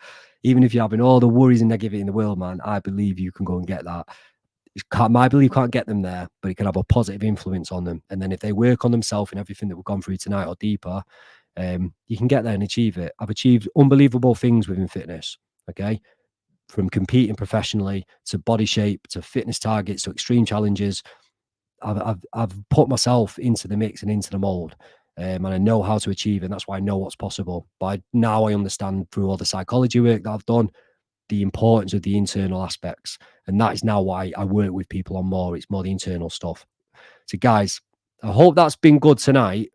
even if you're having all the worries and negativity in the world, man, I believe you can go and get that. My belief can't get them there, but it can have a positive influence on them. And then if they work on themselves and everything that we've gone through tonight or deeper, you can get there and achieve it. I've achieved unbelievable things within fitness, okay? From competing professionally to body shape to fitness targets to extreme challenges. I've put myself into the mix and into the mold, and I know how to achieve it. And that's why I know what's possible. But now I understand, through all the psychology work that I've done, the importance of the internal aspects. And that is now why I work with people on more. It's more the internal stuff. So guys, I hope that's been good tonight.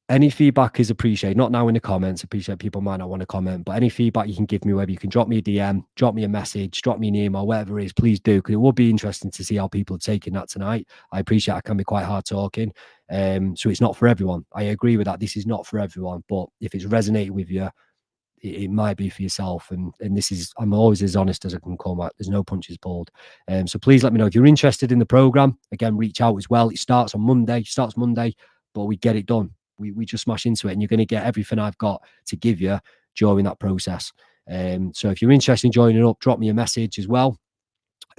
Any feedback is appreciated. Not now in the comments. Appreciate people might not want to comment, but any feedback you can give me, whether you can drop me a DM, drop me a message, drop me an email, whatever it is, please do, because it will be interesting to see how people are taking that tonight. I appreciate I can be quite hard talking. So it's not for everyone. I agree with that. This is not for everyone, but if it's resonated with you, it might be for yourself. And this is, I'm always as honest as I can come out. There's no punches pulled. So please let me know if you're interested in the program. Again, reach out as well. It starts Monday, but we get it done. We just smash into it, and you're going to get everything I've got to give you during that process. So if you're interested in joining up, drop me a message as well.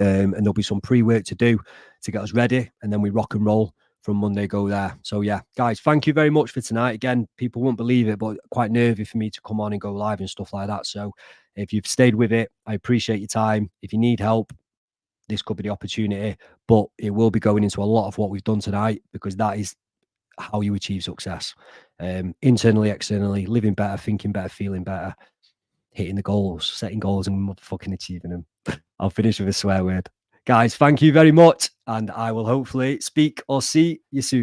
And there'll be some pre-work to do to get us ready, and then we rock and roll from Monday, go there. So yeah, guys, thank you very much for tonight. Again, people won't believe it, but quite nervy for me to come on and go live and stuff like that. So if you've stayed with it, I appreciate your time. If you need help, this could be the opportunity, but it will be going into a lot of what we've done tonight, because that is how you achieve success, internally, externally, living better, thinking better, feeling better, hitting the goals, setting goals and motherfucking achieving them. I'll finish with a swear word. Guys, thank you very much. And I will hopefully speak or see you soon.